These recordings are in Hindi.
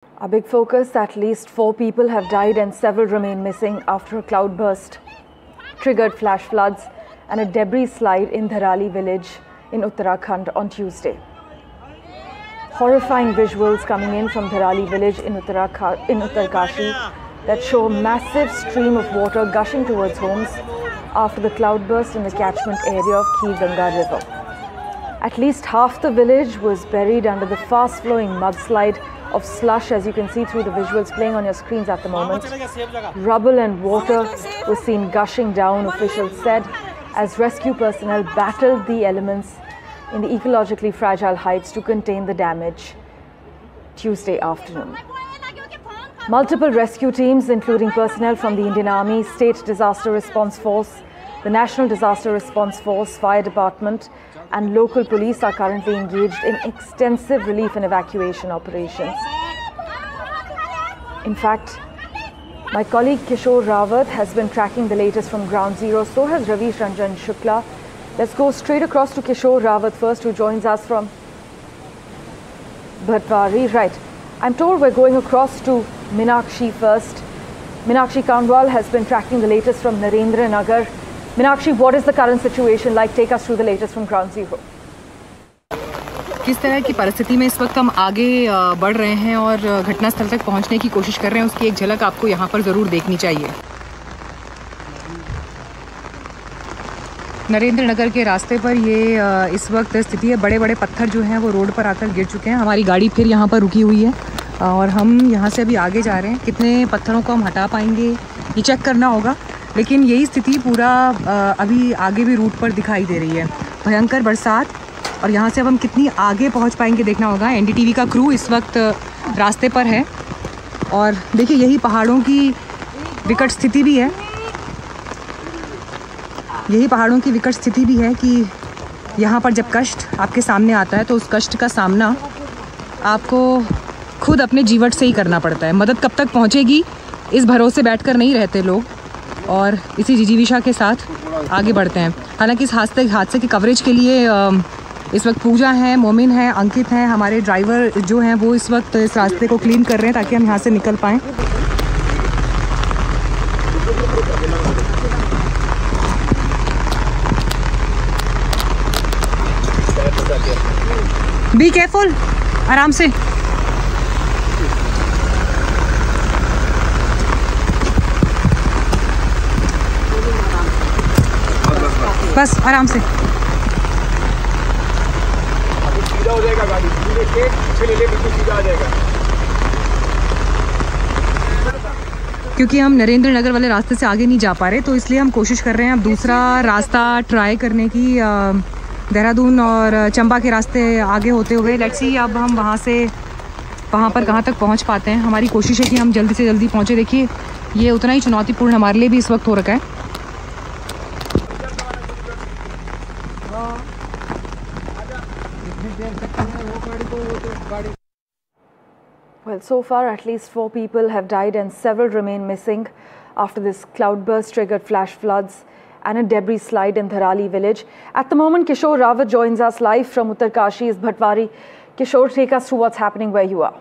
A big focus: at least 4 people have died and several remain missing after a cloudburst triggered flash floods and a debris slide in Dharali village in Uttarakhand on Tuesday. Horrifying visuals coming in from Dharali village in Uttarkashi that show a massive stream of water gushing towards homes after the cloudburst in the catchment area of Kheer Ganga river. At least half the village was buried under the fast-flowing mudslide of slush, as you can see through the visuals playing on your screens at the moment. Rubble and water was seen gushing down, officials said, as rescue personnel battled the elements in the ecologically fragile heights to contain the damage Tuesday afternoon. Multiple rescue teams, including personnel from the Indian Army, State Disaster Response Force, the National Disaster Response Force, Fire Department and local police are currently engaged in extensive relief and evacuation operations. In fact, my colleague Kishore Rawat has been tracking the latest from Ground Zero. So has Ravish Ranjan Shukla. Let's go straight across to Kishore Rawat first, who joins us from Bhatwari. Right. I'm told we're going across to Meenakshi first. Meenakshi Kanwal has been tracking the latest from Narendra Nagar. Meenakshi, what is the current situation like? Take us through the latest from Ground Zero. किस तरह की परिस्थिति में इस वक्त हम आगे बढ़ रहे हैं और घटनास्थल तक पहुंचने की कोशिश कर रहे हैं, उसकी एक झलक आपको यहां पर ज़रूर देखनी चाहिए। नरेंद्र नगर के रास्ते पर ये इस वक्त स्थिति है। बड़े बड़े पत्थर जो हैं वो रोड पर आकर गिर चुके हैं। हमारी गाड़ी फिर यहाँ पर रुकी हुई है और हम यहाँ से अभी आगे जा रहे हैं। कितने पत्थरों को हम हटा पाएंगे ये चेक करना होगा, लेकिन यही स्थिति पूरा अभी आगे भी रूट पर दिखाई दे रही है। भयंकर बरसात, और यहाँ से अब हम कितनी आगे पहुँच पाएंगे देखना होगा। एनडीटीवी का क्रू इस वक्त रास्ते पर है और देखिए यही पहाड़ों की विकट स्थिति भी है। यही पहाड़ों की विकट स्थिति भी है कि यहाँ पर जब कष्ट आपके सामने आता है तो उस कष्ट का सामना आपको खुद अपने जीवट से ही करना पड़ता है। मदद कब तक पहुँचेगी इस भरोसे बैठकर नहीं रहते लोग और इसी जिजीविषा के साथ आगे बढ़ते हैं। हालांकि इस हादसे की कवरेज के लिए इस वक्त पूजा है, मोमिन है, अंकित हैं, हमारे ड्राइवर जो हैं वो इस वक्त इस रास्ते को क्लीन कर रहे हैं ताकि हम यहाँ से निकल पाएँ। बी केयरफुल, आराम से। बस आराम से। सीधा हो जाएगा गाड़ी, पीछे ले ले, बिल्कुल सीधा आ जाएगा। क्योंकि हम नरेंद्र नगर वाले रास्ते से आगे नहीं जा पा रहे तो इसलिए हम कोशिश कर रहे हैं अब दूसरा रास्ता ट्राई करने की। देहरादून और चंबा के रास्ते आगे होते हुए लेट्स सी अब हम वहाँ पर कहाँ तक पहुँच पाते हैं। हमारी कोशिश है कि हम जल्दी से जल्दी पहुँचे। देखिए ये उतना ही चुनौतीपूर्ण हमारे लिए भी इस वक्त हो रखा है। Well, so far at least 4 people have died and several remain missing after this cloudburst triggered flash floods and a debris slide in Dharali village. At the moment, Kishore Rawat joins us live from Uttarkashi's Bhatwari. Kishore, take us through what's happening where you are.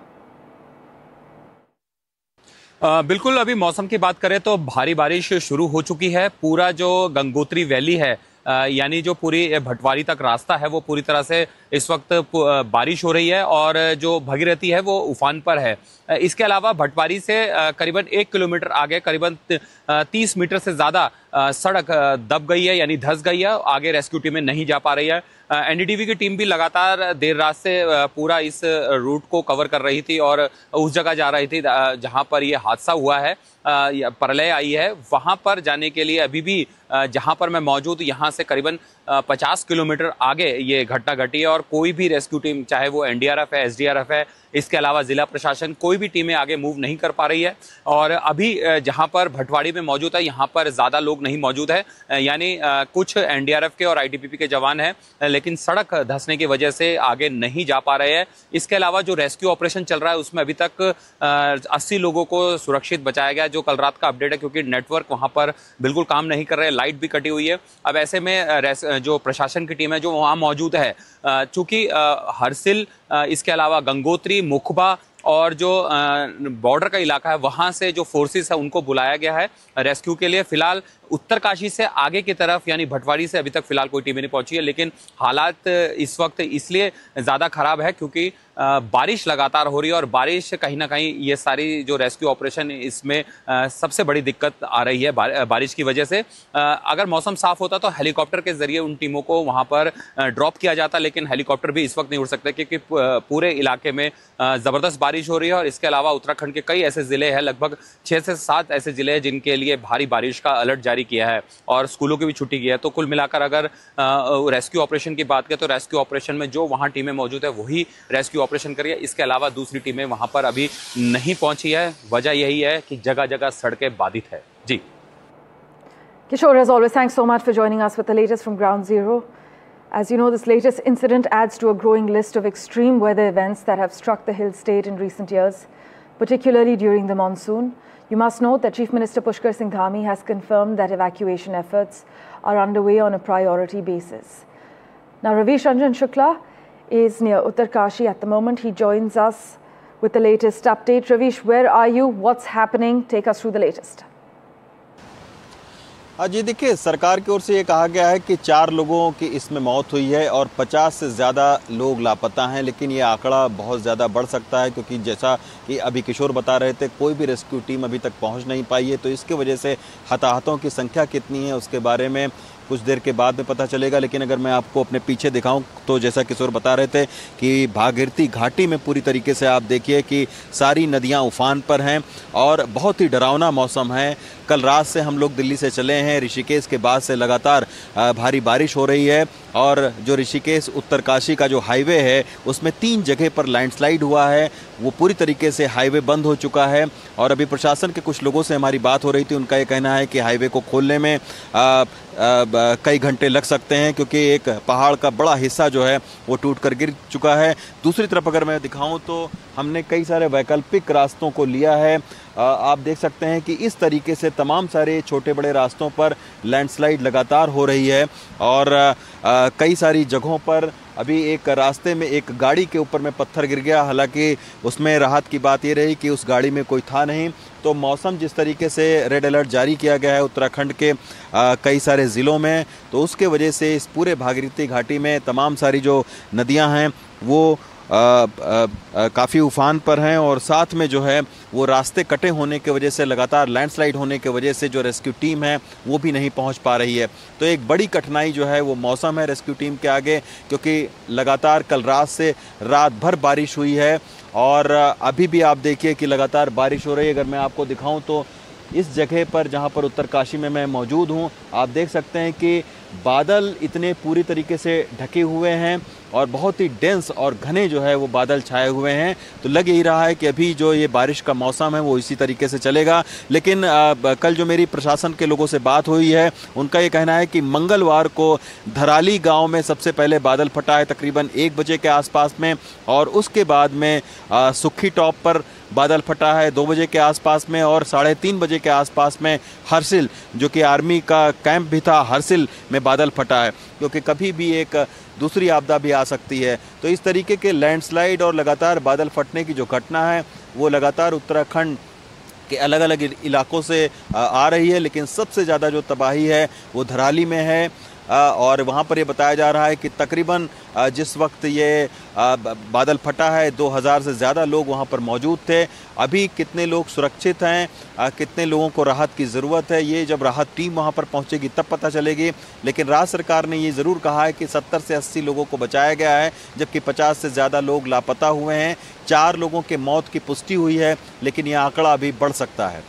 बिल्कुल, अभी मौसम की बात करें तो भारी बारिश शुरू हो चुकी है। पूरा जो गंगोत्री वैली है यानी जो पूरी भटवारी तक रास्ता है वो पूरी तरह से इस वक्त बारिश हो रही है और जो भगीरथी है वो उफान पर है। इसके अलावा भटवारी से करीबन 1 किलोमीटर आगे करीबन 30 मीटर से ज़्यादा सड़क दब गई है यानी धंस गई है। आगे रेस्क्यू टीमें नहीं जा पा रही है। एनडीटीवी की टीम भी लगातार देर रात से पूरा इस रूट को कवर कर रही थी और उस जगह जा रही थी जहां पर ये हादसा हुआ है, प्रलय आई है, वहां पर जाने के लिए अभी भी जहां पर मैं मौजूद यहाँ से करीबन 50 किलोमीटर आगे ये घटना घटी है और कोई भी रेस्क्यू टीम, चाहे वो एनडीआरएफ है, एसडीआरएफ है, इसके अलावा जिला प्रशासन, कोई भी टीमें आगे मूव नहीं कर पा रही है। और अभी जहां पर भटवाड़ी में मौजूद है यहाँ पर ज़्यादा लोग नहीं मौजूद है, यानी कुछ एनडीआरएफ के और आईटीबीपी के जवान हैं, लेकिन सड़क धंसने की वजह से आगे नहीं जा पा रहे हैं। इसके अलावा जो रेस्क्यू ऑपरेशन चल रहा है उसमें अभी तक 80 लोगों को सुरक्षित बचाया गया, जो कल रात का अपडेट है, क्योंकि नेटवर्क वहाँ पर बिल्कुल काम नहीं कर रहे, लाइट भी कटी हुई है। अब ऐसे में जो प्रशासन की टीम है जो वहाँ मौजूद है, चूंकि हरसिल, इसके अलावा गंगोत्री, मुखबा और जो बॉर्डर का इलाका है वहां से जो फोर्सेस है उनको बुलाया गया है रेस्क्यू के लिए। फिलहाल उत्तरकाशी से आगे की तरफ यानी भटवाड़ी से अभी तक फिलहाल कोई टीमें नहीं पहुंची है, लेकिन हालात इस वक्त इसलिए ज्यादा खराब है क्योंकि बारिश लगातार हो रही है और बारिश कहीं ना कहीं ये सारी जो रेस्क्यू ऑपरेशन इसमें सबसे बड़ी दिक्कत आ रही है बारिश की वजह से। अगर मौसम साफ होता तो हेलीकॉप्टर के जरिए उन टीमों को वहां पर ड्रॉप किया जाता, लेकिन हेलीकॉप्टर भी इस वक्त नहीं उड़ सकते क्योंकि पूरे इलाके में जबरदस्त बारिश हो रही है। और इसके अलावा उत्तराखंड के कई ऐसे जिले हैं, लगभग 6 से 7 ऐसे जिले हैं जिनके लिए भारी बारिश का अलर्ट जारी किया है और स्कूलों की भी छुट्टी की है। तो कुल मिलाकर अगर रेस्क्यू ऑपरेशन की बात करें तो रेस्क्यू ऑपरेशन में जो वहां टीमें मौजूद है वही रेस्क्यू ऑपरेशन करिए, इसके अलावा दूसरी टीमें वहां पर अभी नहीं पहुंची है। वजह यही है कि जगह जगह सड़कें बाधित है। जी Kishore, as always, thanks so much for joining us with the latest from Ground Zero. As you know, this latest incident adds to a growing list of extreme weather events that have struck the hill state in recent years, particularly during the monsoon. You must note that Chief Minister Pushkar Singh Dhami has confirmed that evacuation efforts are underway on a priority basis. Now, Ravish Ranjan Shukla is near Uttarkashi at the moment. He joins us with the latest update. Ravish, where are you? What's happening? Take us through the latest. जी देखिए, सरकार की ओर से ये कहा गया है कि 4 लोगों की इसमें मौत हुई है और 50 से ज़्यादा लोग लापता हैं, लेकिन ये आंकड़ा बहुत ज़्यादा बढ़ सकता है क्योंकि जैसा कि अभी किशोर बता रहे थे, कोई भी रेस्क्यू टीम अभी तक पहुंच नहीं पाई है। तो इसके वजह से हताहतों की संख्या कितनी है उसके बारे में कुछ देर के बाद में पता चलेगा। लेकिन अगर मैं आपको अपने पीछे दिखाऊं तो जैसा किशोर बता रहे थे कि भागीरथी घाटी में पूरी तरीके से आप देखिए कि सारी नदियां उफान पर हैं और बहुत ही डरावना मौसम है। कल रात से हम लोग दिल्ली से चले हैं, ऋषिकेश के बाद से लगातार भारी बारिश हो रही है और जो ऋषिकेश उत्तरकाशी का जो हाईवे है उसमें 3 जगह पर लैंडस्लाइड हुआ है, वो पूरी तरीके से हाईवे बंद हो चुका है। और अभी प्रशासन के कुछ लोगों से हमारी बात हो रही थी, उनका ये कहना है कि हाईवे को खोलने में कई घंटे लग सकते हैं क्योंकि एक पहाड़ का बड़ा हिस्सा जो है वो टूट कर गिर चुका है। दूसरी तरफ अगर मैं दिखाऊं तो हमने कई सारे वैकल्पिक रास्तों को लिया है। आप देख सकते हैं कि इस तरीके से तमाम सारे छोटे बड़े रास्तों पर लैंडस्लाइड लगातार हो रही है और कई सारी जगहों पर अभी एक रास्ते में एक गाड़ी के ऊपर में पत्थर गिर गया, हालांकि उसमें राहत की बात ये रही कि उस गाड़ी में कोई था नहीं। तो मौसम जिस तरीके से रेड अलर्ट जारी किया गया है उत्तराखंड के कई सारे ज़िलों में, तो उसके वजह से इस पूरे भागीरथी घाटी में तमाम सारी जो नदियां हैं वो काफ़ी उफान पर हैं और साथ में जो है वो रास्ते कटे होने की वजह से लगातार लैंडस्लाइड होने की वजह से जो रेस्क्यू टीम है वो भी नहीं पहुंच पा रही है। तो एक बड़ी कठिनाई जो है वो मौसम है रेस्क्यू टीम के आगे, क्योंकि लगातार कल रात से रात भर बारिश हुई है और अभी भी आप देखिए कि लगातार बारिश हो रही है। अगर मैं आपको दिखाऊं तो इस जगह पर जहां पर उत्तरकाशी में मैं मौजूद हूं, आप देख सकते हैं कि बादल इतने पूरी तरीके से ढके हुए हैं और बहुत ही डेंस और घने जो है वो बादल छाए हुए हैं। तो लग यही रहा है कि अभी जो ये बारिश का मौसम है वो इसी तरीके से चलेगा। लेकिन कल जो मेरी प्रशासन के लोगों से बात हुई है उनका ये कहना है कि मंगलवार को धराली गांव में सबसे पहले बादल फटा है तकरीबन 1 बजे के आसपास में और उसके बाद में सुखी टॉप पर बादल फटा है 2 बजे के आसपास में और 3:30 बजे के आसपास में हरसिल जो कि आर्मी का कैंप भी था, हरसिल में बादल फटा है, क्योंकि कभी भी एक दूसरी आपदा भी आ सकती है। तो इस तरीके के लैंडस्लाइड और लगातार बादल फटने की जो घटना है वो लगातार उत्तराखंड के अलग अलग इलाकों से आ रही है, लेकिन सबसे ज़्यादा जो तबाही है वो धराली में है और वहाँ पर ये बताया जा रहा है कि तकरीबन जिस वक्त ये बादल फटा है 2000 से ज़्यादा लोग वहाँ पर मौजूद थे। अभी कितने लोग सुरक्षित हैं, कितने लोगों को राहत की ज़रूरत है, ये जब राहत टीम वहाँ पर पहुँचेगी तब पता चलेगी। लेकिन राज्य सरकार ने ये ज़रूर कहा है कि 70 से 80 लोगों को बचाया गया है, जबकि 50 से ज़्यादा लोग लापता हुए हैं। 4 लोगों के मौत की पुष्टि हुई है, लेकिन यह आंकड़ा अभी बढ़ सकता है।